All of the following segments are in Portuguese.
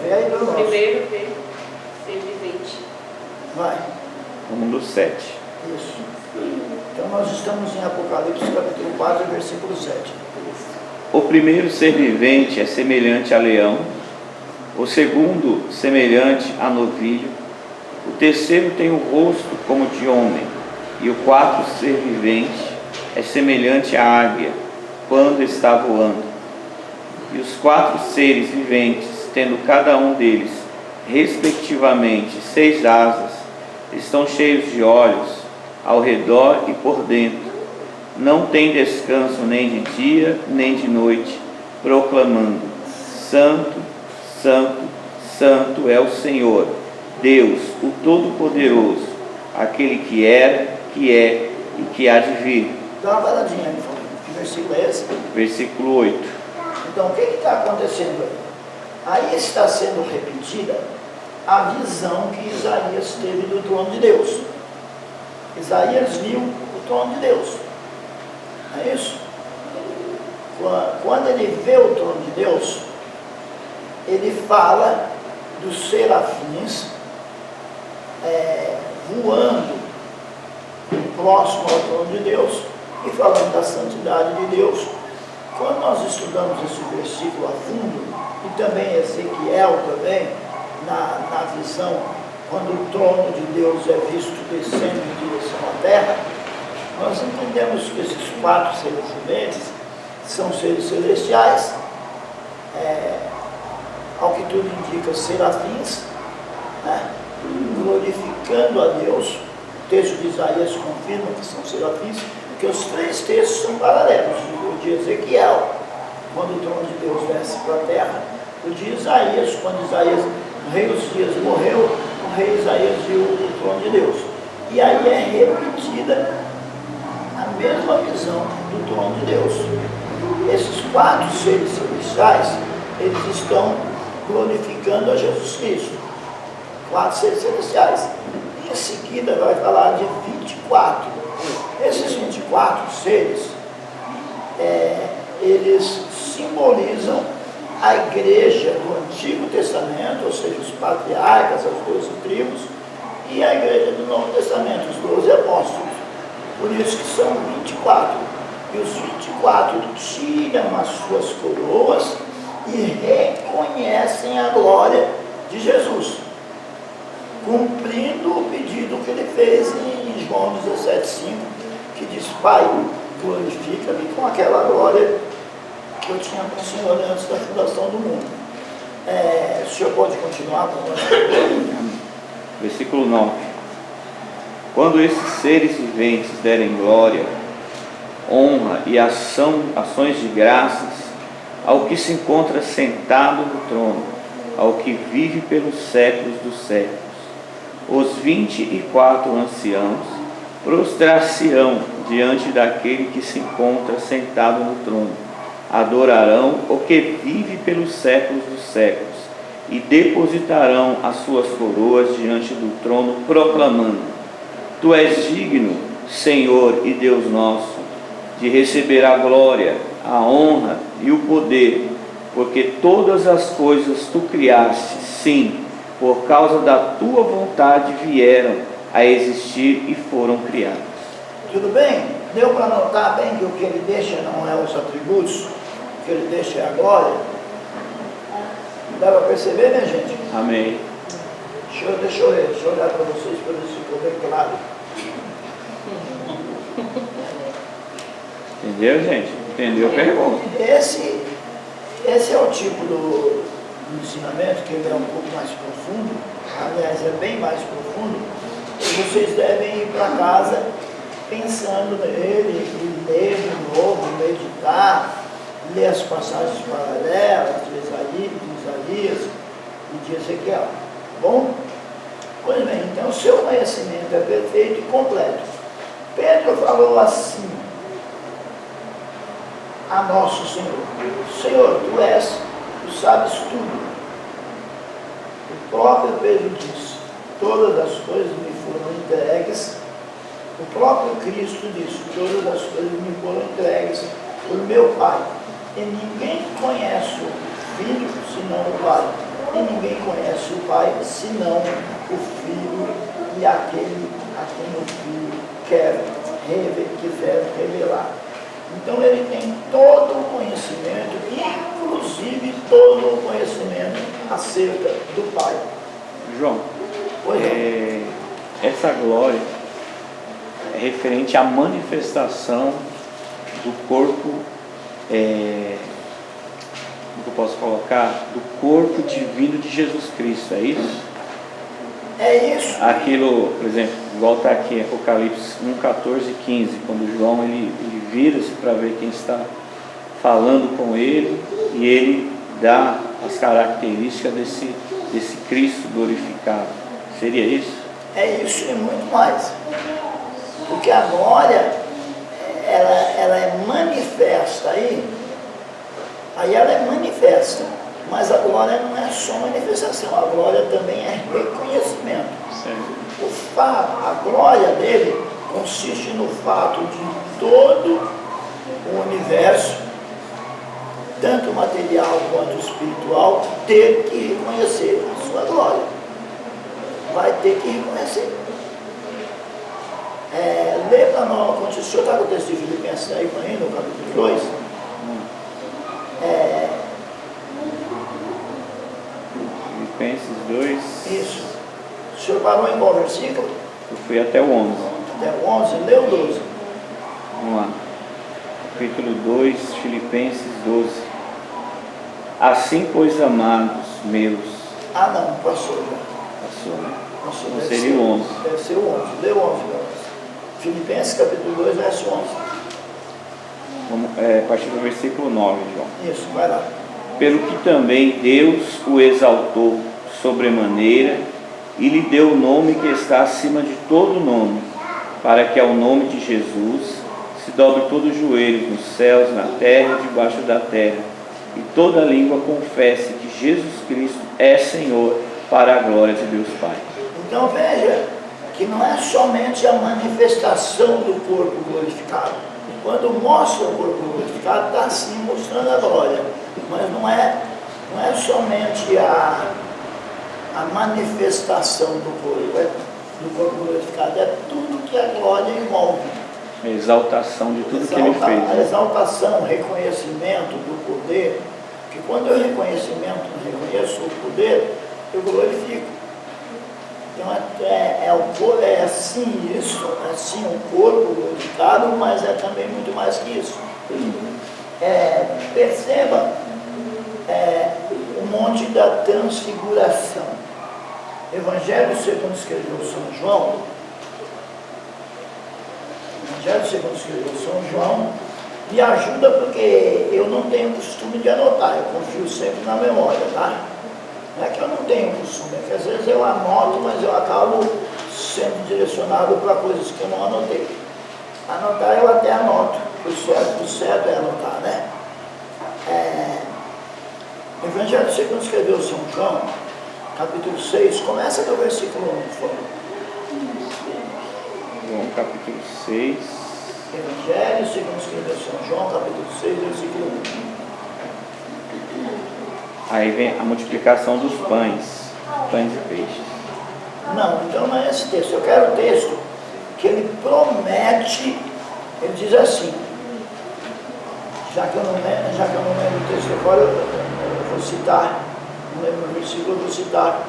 Vê aí para nós. Primeiro ver ser vivente. Vai. Vamos no 7. Isso. Então nós estamos em Apocalipse capítulo 4, versículo 7. O primeiro ser vivente é semelhante a leão, o segundo semelhante a novilho, o terceiro tem o rosto como de homem, e o quarto ser vivente é semelhante à águia, quando está voando. E os 4 seres viventes, tendo cada um deles, respectivamente, 6 asas, estão cheios de olhos, ao redor e por dentro. Não tem descanso nem de dia, nem de noite, proclamando: Santo, Santo, Santo é o Senhor, Deus, o Todo-Poderoso, aquele que era, que é e que há de vir. Dá uma paradinha aí, que versículo é esse? Versículo 8. Então, o que está acontecendo aí? Aí está sendo repetida a visão que Isaías teve do trono de Deus. Isaías viu o trono de Deus. Não é isso? Quando ele vê o trono de Deus, ele fala dos serafins voando próximo ao trono de Deus e falando da santidade de Deus. Quando nós estudamos esse versículo a fundo, e também Ezequiel também, na visão, quando o trono de Deus é visto descendo em direção à terra, nós entendemos que esses 4 seres viventes são seres celestiais, ao que tudo indica, serafins, né, glorificando a Deus. O texto de Isaías confirma que são serafins, porque os 3 textos são paralelos. O de Ezequiel, quando o trono de Deus desce para a terra; o de Isaías, quando o rei Uzias morreu, o rei Isaías viu o trono de Deus. E aí é repetida a mesma visão do trono de Deus. Esses 4 seres celestiais, eles estão glorificando a Jesus Cristo. 4 seres celestiais. E em seguida vai falar de 24. Esses 24 seres, eles simbolizam a igreja do Antigo Testamento, ou seja, os patriarcas, as 12 tribos, e a igreja do Novo Testamento, os 12 apóstolos. Por isso que são 24. E os 24 tiram as suas coroas e reconhecem a glória de Jesus, cumprindo o pedido que ele fez em João 17,5, que diz: Pai, glorifica-me com aquela glória que eu tinha com o Senhor antes da fundação do mundo. O senhor pode continuar com nós? Versículo 9. Quando esses seres viventes derem glória, honra e ações de graças ao que se encontra sentado no trono, ao que vive pelos séculos dos séculos, os 24 anciãos prostrar-se-ão diante daquele que se encontra sentado no trono, adorarão o que vive pelos séculos dos séculos e depositarão as suas coroas diante do trono, proclamando: Tu és digno, Senhor e Deus nosso, de receber a glória, a honra e o poder, porque todas as coisas tu criaste, sim, por causa da tua vontade vieram a existir e foram criadas. Tudo bem? Deu para notar bem que o que ele deixa não é os atributos, o que ele deixa é a glória? Dá para perceber, minha gente? Amém. Deixa eu olhar para vocês para ver se ficou bem claro. Entendeu, gente? Entendeu a pergunta? Esse é o tipo do ensinamento, que ele é um pouco mais profundo, aliás, é bem mais profundo, e vocês devem ir para casa pensando nele, e ler de novo, meditar, ler as passagens paralelas de Isaías e de Ezequiel. Tá bom? Pois bem, então o seu conhecimento é perfeito e completo. Pedro falou assim a nosso Senhor: Senhor, tu sabes tudo. O próprio Pedro disse: todas as coisas me foram entregues. O próprio Cristo disse: todas as coisas me foram entregues por meu Pai. E ninguém conhece o Filho senão o Pai. E ninguém conhece o Pai senão o Filho e aquele a quem o Filho quiser revelar. Então ele tem todo o conhecimento, inclusive todo o conhecimento acerca do Pai. João, Pois é. essa glória é referente à manifestação do corpo, como que eu posso colocar? Do corpo divino de Jesus Cristo, é isso? É isso. Aquilo, por exemplo, volta aqui em Apocalipse 1, 14 e 15, quando João ele vira-se para ver quem está falando com ele, e ele dá as características desse Cristo glorificado. Seria isso? É isso e muito mais. Porque a glória, ela é manifesta aí ela é manifesta, mas a glória não é só manifestação, a glória também é reconhecimento. Certo. A glória dele consiste no fato de todo o universo, tanto material quanto espiritual, ter que reconhecer a sua glória. Vai ter que reconhecer. Lê para nós, quando o senhor está com o texto de Filipenses aí, no capítulo 2. Filipenses 2. Isso. O senhor parou em qual versículo? Eu fui até o 11. Até o 11, lê o 12. Vamos lá. Capítulo 2, Filipenses 12. Assim, pois, amados meus. Ah, não, passou já. Passou, né? Passou. Não seria o 11. Deve ser o 11. Lê o 11, galera. Filipenses capítulo 2, verso 11. Vamos, a partir do versículo 9, João. Isso, vai lá. Pelo que também Deus o exaltou sobremaneira e lhe deu o nome que está acima de todo nome, para que ao nome de Jesus se dobre todo o joelho nos céus, na terra e debaixo da terra, e toda língua confesse que Jesus Cristo é Senhor, para a glória de Deus Pai. Então veja que não é somente a manifestação do corpo glorificado. Quando mostra o corpo glorificado, está sim mostrando a glória, mas não é somente a manifestação do corpo glorificado, é tudo que a glória envolve. A exaltação de tudo que ele fez. A exaltação, o reconhecimento do poder, que quando eu reconheço o poder, eu glorifico. Então é assim isso, é assim um corpo glorificado, mas é também muito mais que isso. Perceba o monte da transfiguração. Evangelho segundo escreveu São João. Evangelho segundo escreveu São João me ajuda porque eu não tenho costume de anotar, eu confio sempre na memória, tá? Não é que eu não tenho costume, é que às vezes eu anoto, mas eu acabo sendo direcionado para coisas que eu não anotei. Anotar eu até anoto, o certo é anotar, né? Evangelho segundo escreveu São João, capítulo 6, começa do versículo 1, por favor. João capítulo 6. Evangelho segundo escreveu São João, capítulo 6, versículo 1. Aí vem a multiplicação dos pães e peixes. Não, então não é esse texto. Eu quero o texto que ele promete, ele diz assim, já que eu não lembro o texto agora, eu vou citar, não lembro o versículo, eu vou citar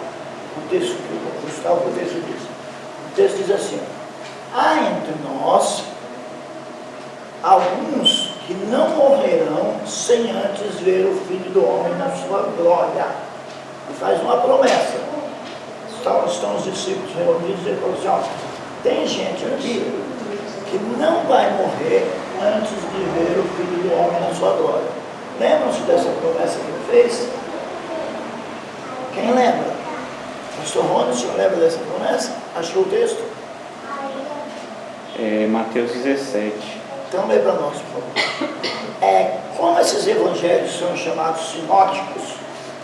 o texto que o Gustavo diz. O texto diz assim: há entre nós alguns que não morrerão sem antes ver o Filho do Homem na sua glória. Ele faz uma promessa. Estão os discípulos reunidos e ele falou assim: ó, tem gente aqui que não vai morrer antes de ver o Filho do Homem na sua glória. Lembram-se dessa promessa que ele fez? Quem lembra? Pastor Rony, o senhor lembra dessa promessa? Achou o texto? Mateus 17. Então lê para nós, por favor. Como esses evangelhos são chamados sinóticos,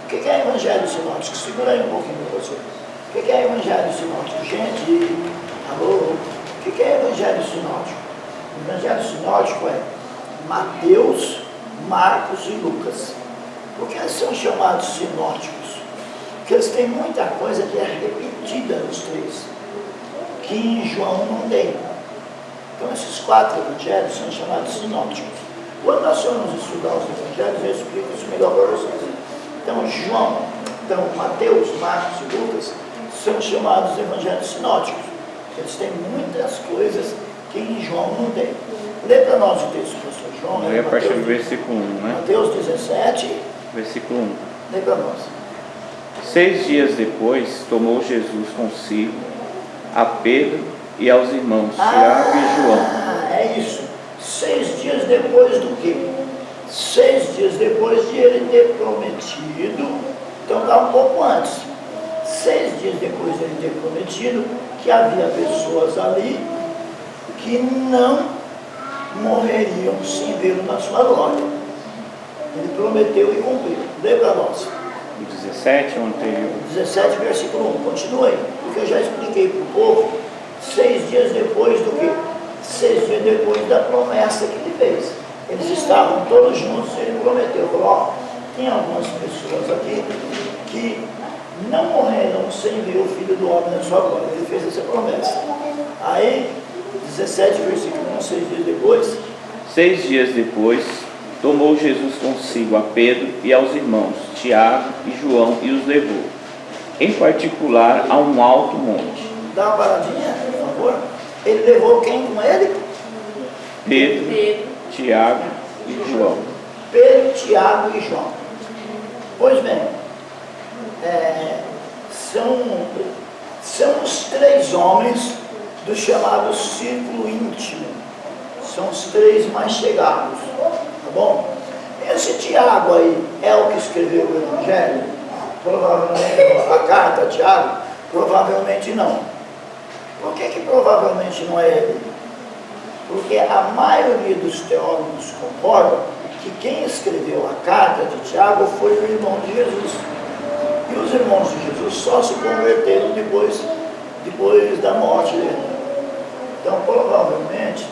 o que é evangelho sinótico? Segura aí um pouquinho para você. O que é evangelho sinótico? Gente, alô? O que é evangelho sinótico? O evangelho sinótico é Mateus, Marcos e Lucas. Por que eles são chamados sinóticos? Porque eles têm muita coisa que é repetida nos três, que em João não tem. Então esses 4 evangelhos são chamados sinóticos. Quando nós formos estudar os evangelhos, eu explico isso melhor para vocês. Então Mateus, Marcos e Lucas são chamados evangelhos sinóticos. Eles têm muitas coisas que em João não tem. Lê para nós o texto, pastor João. Lê a partir do versículo 1, né? Mateus 17, Versículo 1. lê para nós. 6 dias depois, tomou Jesus consigo a Pedro e aos irmãos Tiago e João. É isso. 6 dias depois do quê? 6 dias depois de ele ter prometido, então está um pouco antes. 6 dias depois de ele ter prometido que havia pessoas ali que não morreriam sem vê-lo na sua glória. Ele prometeu e cumpriu. Lê para nós. O 17, o anterior. 17, versículo 1. Continua aí. Porque eu já expliquei para o povo 6 dias depois do quê? 6 dias depois da promessa que ele fez. Eles estavam todos juntos e ele prometeu. Falou, ó, tem algumas pessoas aqui que não morrerão sem ver o Filho do Homem na sua glória. Ele fez essa promessa. Aí, 17, versículo 1, 6 dias depois. 6 dias depois, tomou Jesus consigo a Pedro e aos irmãos Tiago e João e os levou, em particular, a um alto monte. Dá uma paradinha, por favor. Ele levou quem com ele? Pedro, Tiago e João. Pedro, Tiago e João. Pois bem, são os 3 homens do chamado círculo íntimo. São os 3 mais chegados. Tá bom? Esse Tiago aí é o que escreveu o Evangelho? Provavelmente, a carta a Tiago? Provavelmente não. Por que provavelmente não é ele? Porque a maioria dos teólogos concordam que quem escreveu a carta de Tiago foi o irmão de Jesus. E os irmãos de Jesus só se converteram depois da morte dele. Então, provavelmente,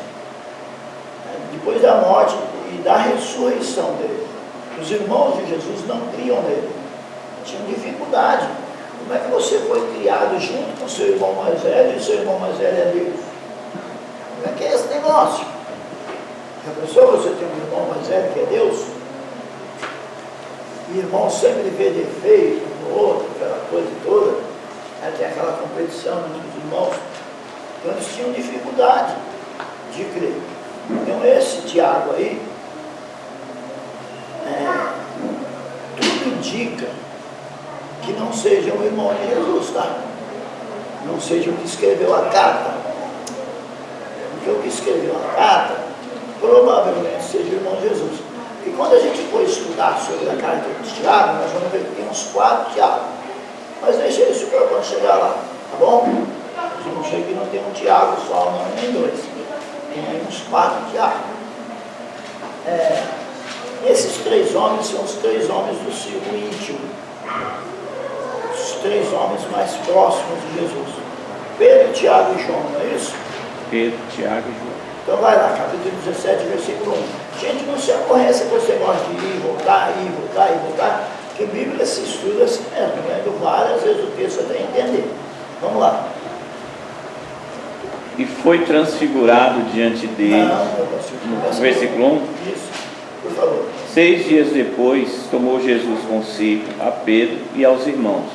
depois da morte e da ressurreição dele, os irmãos de Jesus não criam nele. Tinham dificuldade. Como é que você foi criado junto com seu irmão mais velho e seu irmão mais velho é Deus? Como é que é esse negócio? Já pensou você tem um irmão mais velho que é Deus? E o irmão sempre vê defeito no outro, aquela coisa toda. Tem aquela competição entre os irmãos. Então eles tinham dificuldade de crer. Então esse Tiago aí, tudo indica que não seja um irmão de Jesus, tá? Não seja o que escreveu a carta. Porque o que escreveu a carta provavelmente seja o irmão de Jesus. E quando a gente for estudar sobre a carta de Tiago, nós vamos ver que tem uns 4 Tiago. Mas deixa isso para quando chegar lá, tá bom? Eu não sei que não tem um Tiago só, não, nem 2. Tem aí uns 4 Tiago. Esses 3 homens são os 3 homens do círculo íntimo. Os 3 homens mais próximos de Jesus. Pedro, Tiago e João, não é isso? Pedro, Tiago e João. Então vai lá, capítulo 17, versículo 1. Gente, não se aborrece com esse negócio de ir, voltar, porque Bíblia se estuda assim mesmo, lendo várias vezes o texto até entender. Vamos lá. E foi transfigurado diante dele. No versículo 1. Isso, por favor. 6 dias depois, tomou Jesus consigo a Pedro e aos irmãos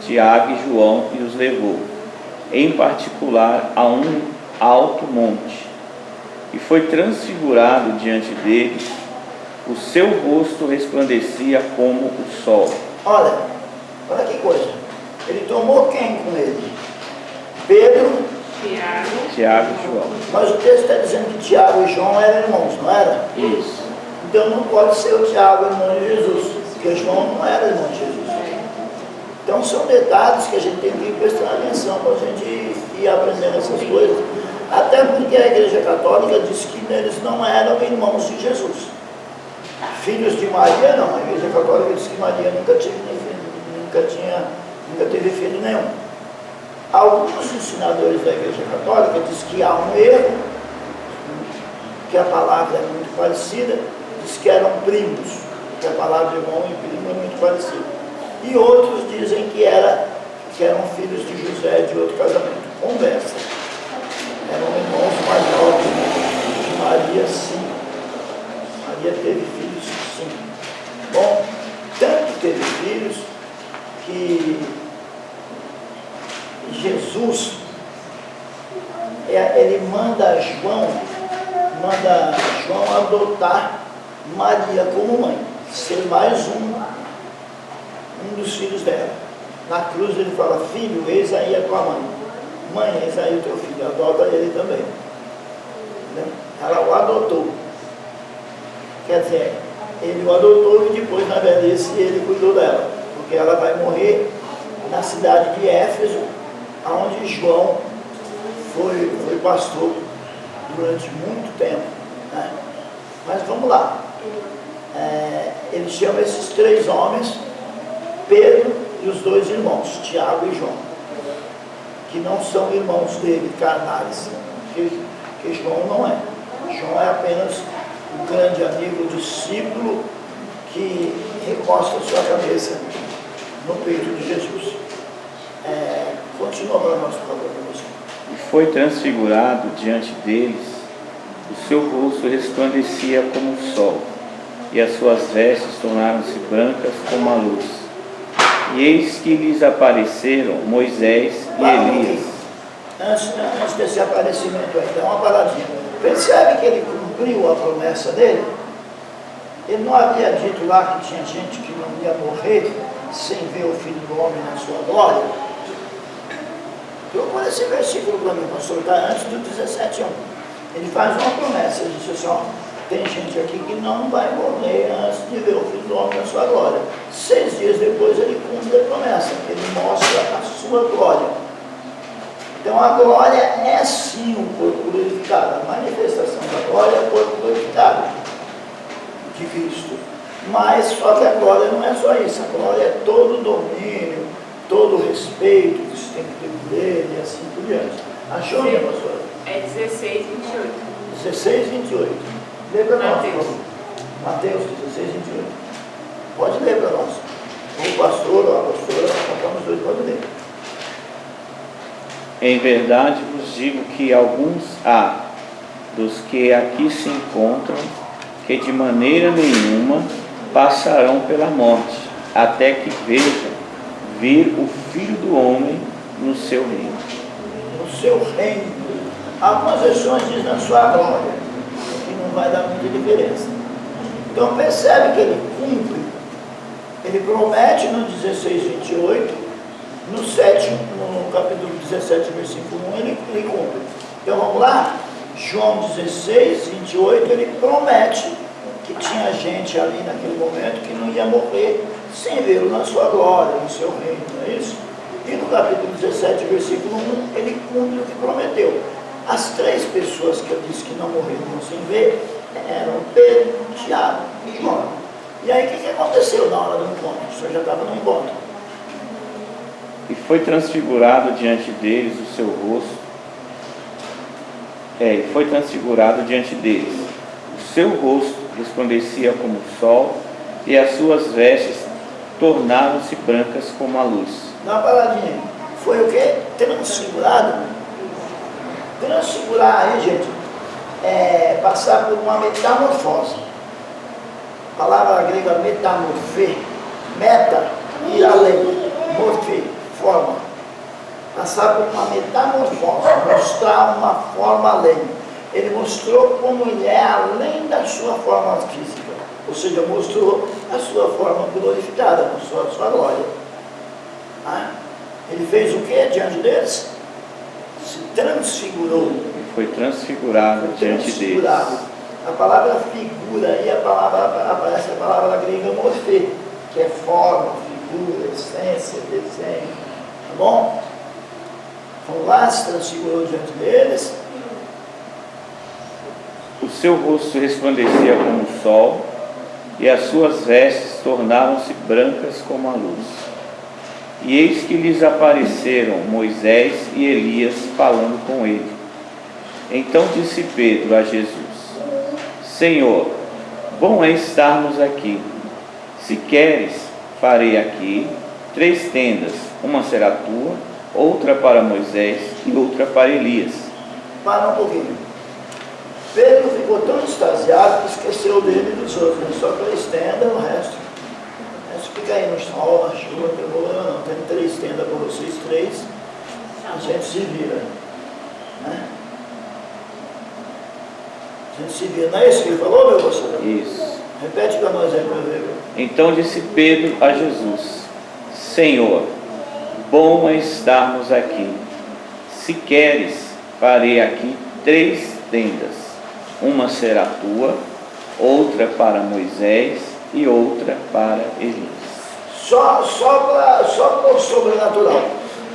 Tiago e João e os levou, em particular, a um alto monte. E foi transfigurado diante deles, o seu rosto resplandecia como o sol. Olha que coisa. Ele tomou quem com ele? Pedro, Tiago e João. mas o texto está dizendo que Tiago e João eram irmãos, não era? Isso. Então não pode ser o Tiago irmão de Jesus, porque João não era irmão de Jesus. Então são detalhes que a gente tem que ir prestando atenção para a gente ir aprendendo essas coisas. Até porque a Igreja Católica diz que eles não eram irmãos de Jesus. Filhos de Maria não. A Igreja Católica diz que Maria nunca teve filho nenhum. Alguns ensinadores da Igreja Católica dizem que há um erro, que a palavra é muito parecida, diz que eram primos, que a palavra irmão e primo é muito parecida. E outros dizem que eram filhos de José de outro casamento. Conversa. Eram irmãos mais novos de Maria, sim. Maria teve filhos, sim. Bom, tanto teve filhos que Jesus, ele manda João adotar Maria como mãe, ser mais um dos filhos dela. Na cruz ele fala: filho, eis aí a tua mãe. Mãe, eis aí o teu filho. Adota ele também. Entendeu? Ela o adotou. Quer dizer, ele o adotou e depois, na velhice, ele cuidou dela. Porque ela vai morrer na cidade de Éfeso, onde João foi pastor durante muito tempo. Né? Mas vamos lá. Ele chama esses 3 homens, Pedro e os 2 irmãos, Tiago e João, que não são irmãos dele, carnais, que João não é. João é apenas um grande amigo, discípulo, que recosta sua cabeça no peito de Jesus. Continua para nós, por favor. E foi transfigurado diante deles, o seu rosto resplandecia como o sol, e as suas vestes tornaram-se brancas como a luz. E eis que lhes apareceram Moisés e Elias. Antes desse aparecimento aí, dá uma paradinha. Percebe que ele cumpriu a promessa dele? Ele não havia dito lá que tinha gente que não ia morrer sem ver o Filho do Homem na sua glória? Procura esse versículo para mim, pastor, está antes do 17:1. Ele faz uma promessa, ele disse assim: ó, tem gente aqui que não vai morrer antes de ver o Filho do Homem na sua glória. 6 dias depois ele cumpre a promessa, ele mostra a sua glória. Então a glória é sim um corpo glorificado, a manifestação da glória é o corpo glorificado de Cristo. Mas só que a glória não é só isso, a glória é todo o domínio, todo o respeito que se tem que ter por ele e assim por diante. Achou, minha pastora? É 16, 28. 16, 28. Lê para nós, por Mateus. favor. Mateus 16, 28. Pode ler para nós. O pastor ou a pastora, os dois podem ler. Em verdade vos digo que alguns há dos que aqui se encontram que de maneira nenhuma passarão pela morte, até que vejam vir o Filho do Homem no seu reino. No seu reino. Algumas versões dizem na sua glória, que não vai dar muita diferença. Então percebe que ele cumpre, ele promete no 16, 28, no capítulo 17, versículo 1, ele cumpre. Então vamos lá, João 16, 28, ele promete que tinha gente ali naquele momento que não ia morrer sem vê-lo na sua glória, no seu reino, não é isso? E no capítulo 17, versículo 1, ele cumpre o que prometeu. As 3 pessoas que eu disse que não morreram sem ver eram Pedro, Tiago e João. E aí o que aconteceu na hora do encontro? O senhor já estava no encontro. E foi transfigurado diante deles o seu rosto. Foi transfigurado diante deles. O seu rosto resplandecia como o sol, e as suas vestes tornaram-se brancas como a luz. Dá uma paradinha. Foi o quê? Transfigurado. Transfigurar aí, gente, é passar por uma metamorfose. A palavra grega metamorfê, meta e além, morfê, forma. Passar por uma metamorfose, mostrar uma forma além. Ele mostrou como ele é além da sua forma física. Ou seja, mostrou a sua forma glorificada, mostrou a sua glória. Ele fez o que diante deles? Se transfigurou. Ele foi transfigurado diante deles. A palavra figura aí, aparece a palavra grega morfê, que é forma, figura, essência, desenho. Tá bom? Então lá se transfigurou diante deles. O seu rosto resplandecia como o sol, e as suas vestes tornaram-se brancas como a luz. E eis que lhes apareceram Moisés e Elias falando com ele. Então disse Pedro a Jesus: Senhor, bom é estarmos aqui. Se queres, farei aqui 3 tendas, uma será tua, outra para Moisés e outra para Elias. Para um pouquinho. Pedro ficou tão extasiado que esqueceu dele e dos outros, só 3 tendas, o resto. Fica aí no sol, na chuva, não tem problema não. Tem 3 tendas para vocês, 3, a gente se vira. Né? A gente se vira. Não é isso que ele falou, meu pastor? Isso. Repete para nós aí para ver. Então disse Pedro a Jesus: Senhor, bom é estarmos aqui. Se queres, farei aqui 3 tendas. Uma será tua, outra para Moisés e outra para Elias. Só para o sobrenatural.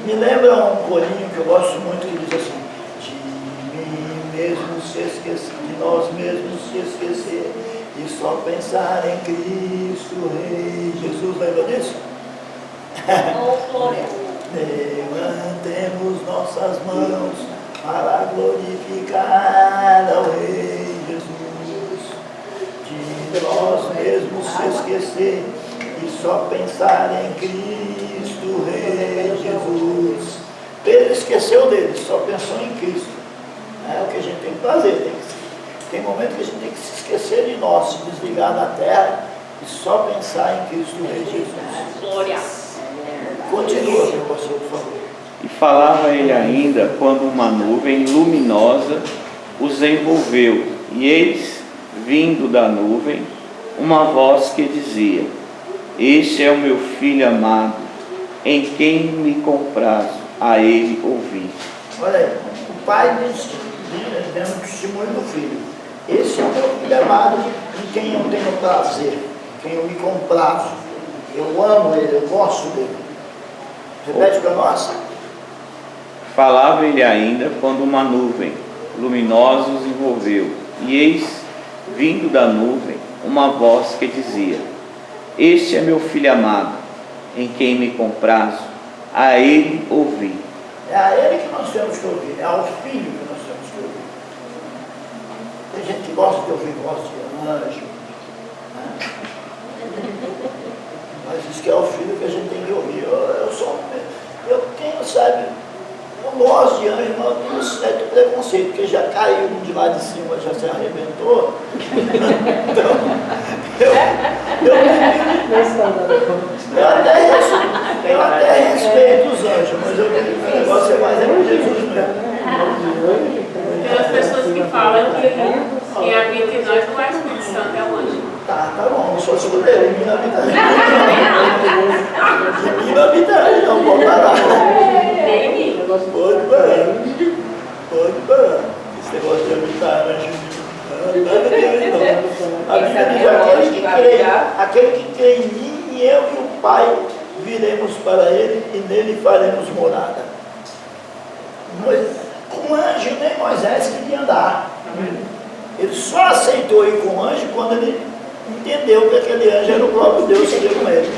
Me lembra um corinho que eu gosto muito que diz assim: de mim mesmo se esquecer, de nós mesmos se esquecer e só pensar em Cristo Rei. Jesus, lembra disso? Levantemos nossas mãos para glorificar ao Rei Jesus. De nós mesmos se esquecer e só pensar em Cristo Rei Jesus. Pedro esqueceu dele, só pensou em Cristo. É o que a gente tem que fazer. Tem momento que a gente tem que se esquecer de nós, se desligar da terra e só pensar em Cristo Rei Jesus. Glória. Continua, meu pastor, por favor. E falava ele ainda quando uma nuvem luminosa os envolveu, e eis, vindo da nuvem, uma voz que dizia: Este é o meu filho amado, em quem me comprazo, a ele ouvi. Olha aí, o pai dando testemunho do filho. Esse é o meu filho amado, em quem eu tenho prazer, em quem eu me comprazo. Eu amo ele, eu gosto dele. Repete para nós. Falava ele ainda quando uma nuvem luminosa os envolveu, e eis, vindo da nuvem, uma voz que dizia: Este é meu filho amado, em quem me comprazo, a ele ouvi. É a ele que nós temos que ouvir, é ao filho que nós temos que ouvir. Tem gente que gosta de ouvir voz de anjo, né? Mas diz que é o filho que a gente tem que ouvir. Eu tenho, sabe, eu gosto de anjo, mas eu tenho um certo preconceito, porque já caiu um de lá de cima, já se arrebentou. Então, eu até respeito os anjos, mas eu tenho que o negócio é mais com Jesus mesmo. Tem as pessoas que falam que quem habita em nós não é o Espírito Santo, é o anjo. Tá bom, não sou escudeiro, em mim não habita anjo. Em mim não habita anjo, não, pode parar. Pode parar. Esse negócio de habitar anjo, nada de anjo não. A Bíblia diz: aquele que crê em mim, e eu e o Pai viremos para ele e nele faremos morada. Com anjo nem Moisés queria andar. Ele só aceitou ir com o anjo quando ele entendeu que aquele anjo era o próprio Deus que veio com ele.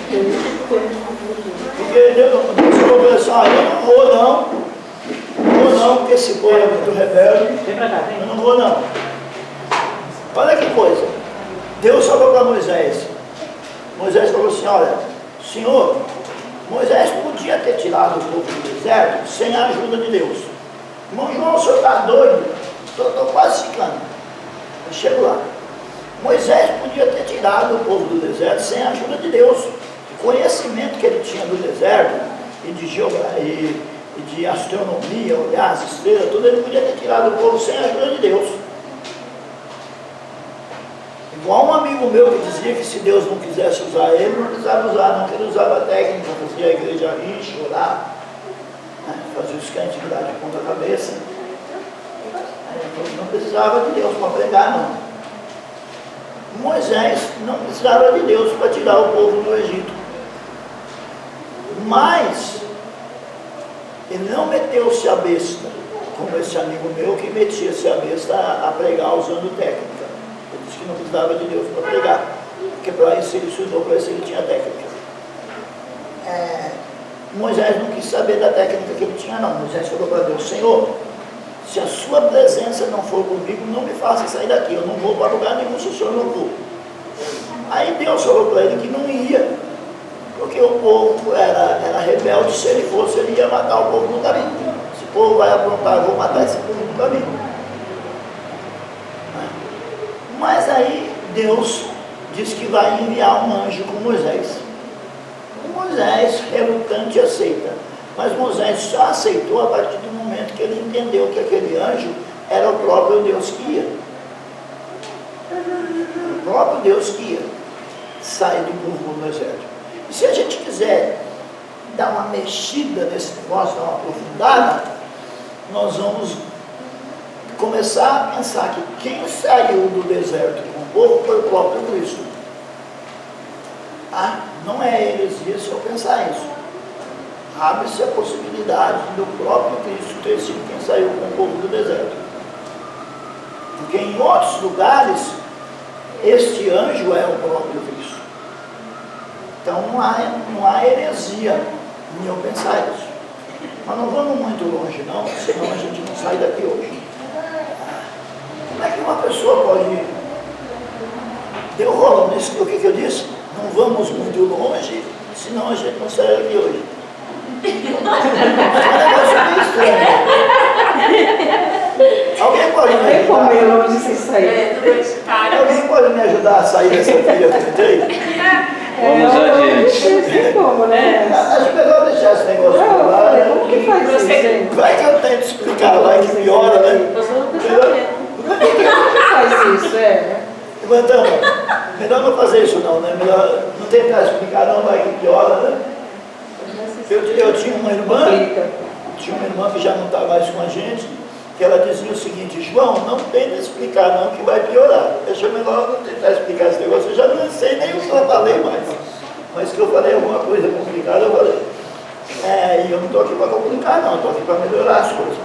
Porque Deus falou para ele assim: eu não vou não, porque esse povo é muito rebelde, eu não vou não. Olha que coisa, Deus falou para Moisés. Moisés falou assim: olha, Senhor, Moisés podia ter tirado o povo do deserto sem a ajuda de Deus. Irmão João, o senhor está doido? Estou quase ficando. Eu chego lá. Moisés podia ter tirado o povo do deserto sem a ajuda de Deus. O conhecimento que ele tinha do deserto, e de geografia, e de astronomia, olhar as estrelas, tudo, ele podia ter tirado o povo sem a ajuda de Deus. Igual um amigo meu que dizia que se Deus não quisesse usar ele, não precisava usar, não, que ele usava técnica, fazia a igreja rir, chorar, né, fazia os crentes virar de ponta cabeça. Aí não precisava de Deus para pregar, não. Moisés não precisava de Deus para tirar o povo do Egito. Mas ele não meteu-se a besta, como esse amigo meu que metia-se a besta a pregar usando técnica. Ele disse que não precisava de Deus para pregar, porque para isso ele estudou, para isso ele tinha técnica. Moisés não quis saber da técnica que ele tinha, não. Moisés falou para Deus: Senhor, se a sua presença não for comigo, não me faça sair daqui, eu não vou para lugar nenhum se o senhor não for. Aí Deus falou para ele que não ia, Porque o povo era rebelde, se ele fosse, ele ia matar o povo no caminho. Esse povo vai aprontar, eu vou matar esse povo no caminho. Mas aí Deus diz que vai enviar um anjo com Moisés. E Moisés, relutante, aceita. Mas Moisés só aceitou a partir do momento que ele entendeu que aquele anjo era o próprio Deus que ia. O próprio Deus que ia sair do povo do deserto. E se a gente quiser dar uma mexida nesse negócio, dar uma aprofundada, nós vamos começar a pensar que quem saiu do deserto com o povo foi o próprio Cristo. Não é heresia se eu pensar isso. Abre-se a possibilidade do próprio Cristo ter sido quem saiu com o povo do deserto. Porque em outros lugares, este anjo é o próprio Cristo. Então não há heresia em eu pensar isso. Mas não vamos muito longe não, senão a gente não sai daqui hoje. Como é que uma pessoa pode... Deu rolo nisso, o que eu disse? Não vamos muito longe, senão a gente não sai daqui hoje. Alguém pode me ajudar? Alguém pode me ajudar a sair dessa trilha que eu entrei? Vamos adiante. Não tem como, né? Acho melhor deixar esse negócio pra lá, né? Como que faz isso, gente? Vai que eu tento explicar, vai que piora, né? Como que faz isso, Levantamos. Melhor não fazer isso não, né? Melhor não tentar explicar não, vai que piora, né? Eu tinha uma irmã que já não está mais com a gente, que ela dizia o seguinte: João, não tenta explicar não, que vai piorar. Deixa melhor não tentar explicar esse negócio, eu já não sei nem o que eu falei mais. Mas que eu falei alguma coisa complicada, eu falei. E eu não estou aqui para complicar não, estou aqui para melhorar as coisas.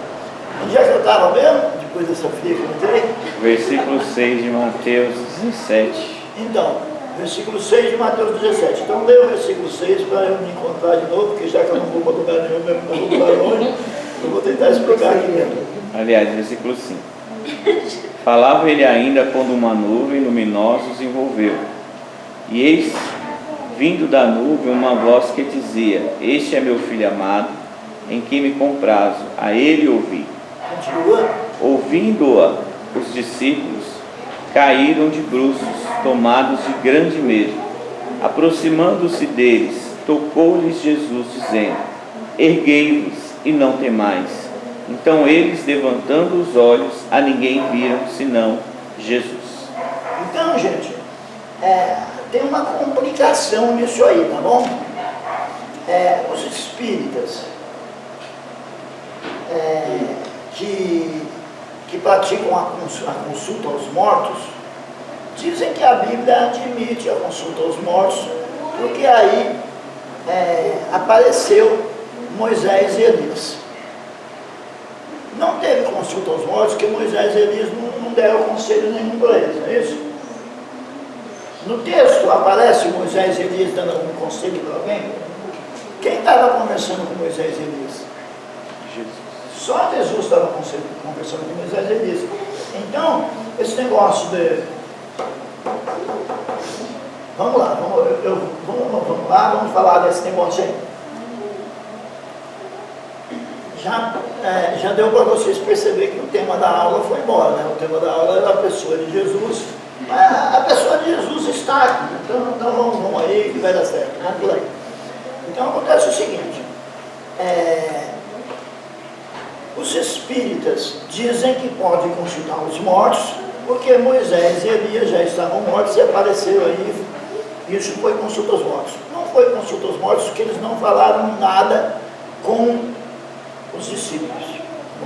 Onde é que eu estava mesmo? Depois dessa fria que eu entrei? Versículo 6 de Mateus 17. Então, versículo 6 de Mateus 17. Então, leia o versículo 6 para eu me encontrar de novo, porque já que eu não vou para lugar nenhum, mesmo não vou para longe, eu vou tentar explicar aqui mesmo. Aliás, versículo 5. Falava ele ainda quando uma nuvem luminosa os envolveu. E eis, vindo da nuvem, uma voz que dizia: Este é meu filho amado, em quem me comprazo, a ele ouvi. Continua. Ouvindo-a, os discípulos caíram de bruços, tomados de grande medo. Aproximando-se deles, tocou-lhes Jesus, dizendo: Erguei-vos e não temais. Então eles, levantando os olhos, a ninguém viram, senão Jesus. Então, gente, tem uma complicação nisso aí, tá bom? Os espíritas que praticam a consulta aos mortos, dizem que a Bíblia admite a consulta aos mortos, porque aí apareceu Moisés e Elias. Não teve consulta aos mortos, porque Moisés e Elias não deram conselho nenhum para eles, não é isso? No texto aparece Moisés e Elias dando algum conselho para alguém? Quem estava conversando com Moisés e Elias? Jesus. Só Jesus estava conversando com Moisés e Elias. Então, esse negócio de... Vamos lá, vamos falar desse negócio aí. Já deu para vocês perceber que o tema da aula foi embora, né? O tema da aula era a pessoa de Jesus. Mas a pessoa de Jesus está aqui. Então vamos aí que vai dar certo. Vamos por aí. Então acontece o seguinte. Os espíritas dizem que pode consultar os mortos, porque Moisés e Elias já estavam mortos e apareceram aí. Isso foi consulta aos mortos. Não foi consulta aos mortos, porque eles não falaram nada com os discípulos.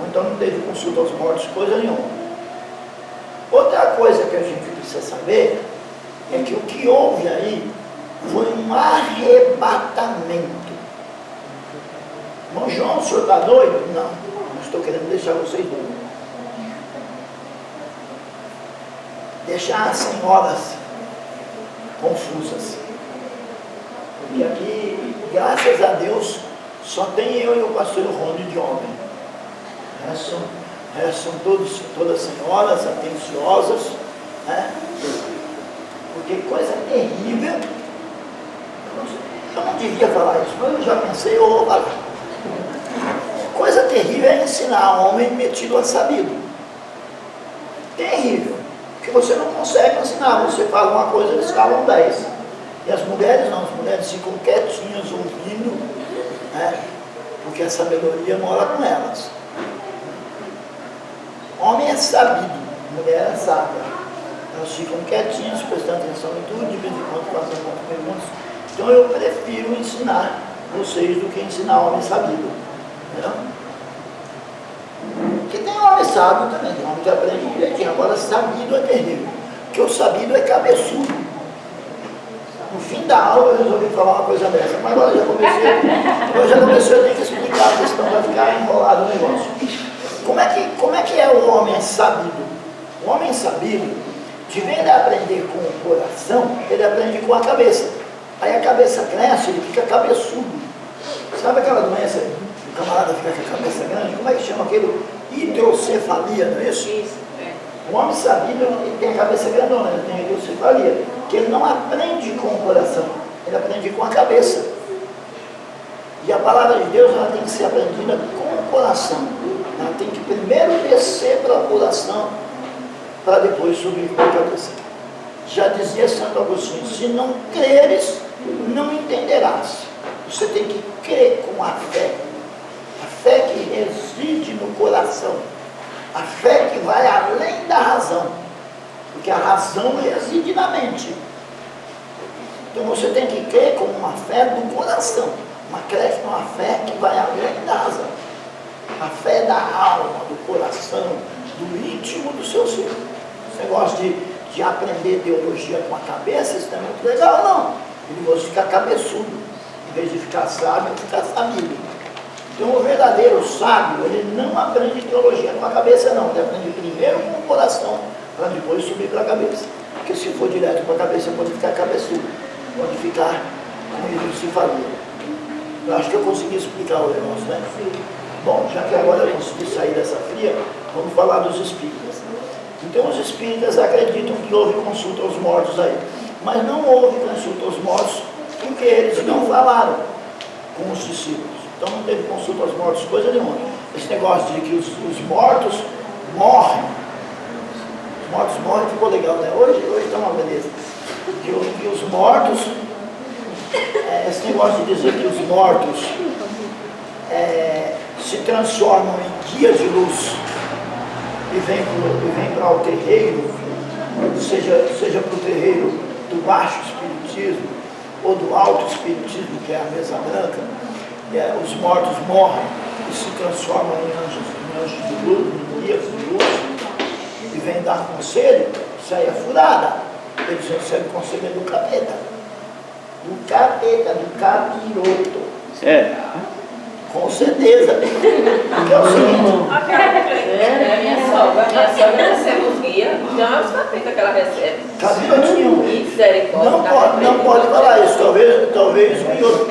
Então não teve consulta aos mortos, coisa nenhuma. Outra coisa que a gente precisa saber é que o que houve aí foi um arrebatamento. Irmão João, o senhor está doido? Não estou querendo deixar vocês doidos. Deixar as senhoras confusas. Porque aqui, graças a Deus, só tem eu e o pastor Rony de homem. São todas senhoras atenciosas, né? Porque coisa terrível. Eu não devia falar isso, mas eu já pensei, eu vou falar. Coisa terrível é ensinar homem metido a sabido. Terrível. Porque você não consegue ensinar. Você fala uma coisa, eles falam 10. E as mulheres não, as mulheres ficam quietinhas, ouvindo, né? Porque a sabedoria mora com elas. Homem é sabido, mulher é sábia. Elas ficam quietinhas, prestando atenção em tudo, de vez em quando fazendo algumas perguntas. Então eu prefiro ensinar vocês do que ensinar homem sabido. Entendeu? Porque tem homem sábio também, tem homem que aprende direitinho. Agora sabido é terrível. Porque o sabido é cabeçudo. No fim da aula eu resolvi falar uma coisa dessa, mas agora já comecei a ter que explicar, porque senão vai ficar enrolado o negócio. Como é que é o homem sabido? O homem sabido, de vez de aprender com o coração, ele aprende com a cabeça. Aí a cabeça cresce, ele fica cabeçudo. Sabe aquela doença, o camarada fica com a cabeça grande? Como é que chama aquilo? Hidrocefalia, não é isso? Isso, é. O homem sabido, ele tem a cabeça grandona, ele tem hidrocefalia, que ele não aprende com o coração, ele aprende com a cabeça. E a palavra de Deus, ela tem que ser aprendida com o coração. Ela tem que primeiro descer para o coração, para depois subir para a cabeça. Já dizia Santo Agostinho, se não creres, não entenderás. Você tem que crer com a fé que reside no coração, a fé que vai além da razão, porque a razão reside na mente. Então você tem que crer com uma fé do coração, uma fé que vai além da razão, a fé da alma, do coração, do íntimo do seu ser. Esse negócio de aprender teologia com a cabeça, isso não é muito legal, não. Ele vai ficar cabeçudo, em vez de ficar sábio, ficar sabido. Então o verdadeiro sábio, ele não aprende teologia com a cabeça, não. Ele aprende primeiro com o coração, para depois subir para a cabeça. Porque se for direto para a cabeça, pode ficar cabeçudo, pode ficar com hidrocefalia. Eu acho que eu consegui explicar o negócio, né? Sim. Bom, já que agora eu consegui sair dessa fria, vamos falar dos espíritas. Então os espíritas acreditam que houve consulta aos mortos aí. Mas não houve consulta aos mortos porque eles não falaram com os discípulos. Então não teve consulta aos mortos, coisa nenhuma. Esse negócio de que os mortos morrem. Os mortos morrem, ficou legal, né? Hoje está uma beleza. Que os mortos, esse negócio de dizer que os mortos se transformam em guias de luz e vêm para o terreiro, seja para o terreiro do baixo espiritismo ou do alto espiritismo, que é a mesa branca. Os mortos morrem e se transformam em anjos de luz, em guias de luz, e vêm dar conselho. Isso aí é furada. Eles recebem conselho do capeta. Do capiroto. Sério? Com certeza. Porque é o seguinte. Minha sogra recebe os guias, não é os capetas que ela recebe. Capirotinho. Misericórdia. Não pode falar isso. Talvez o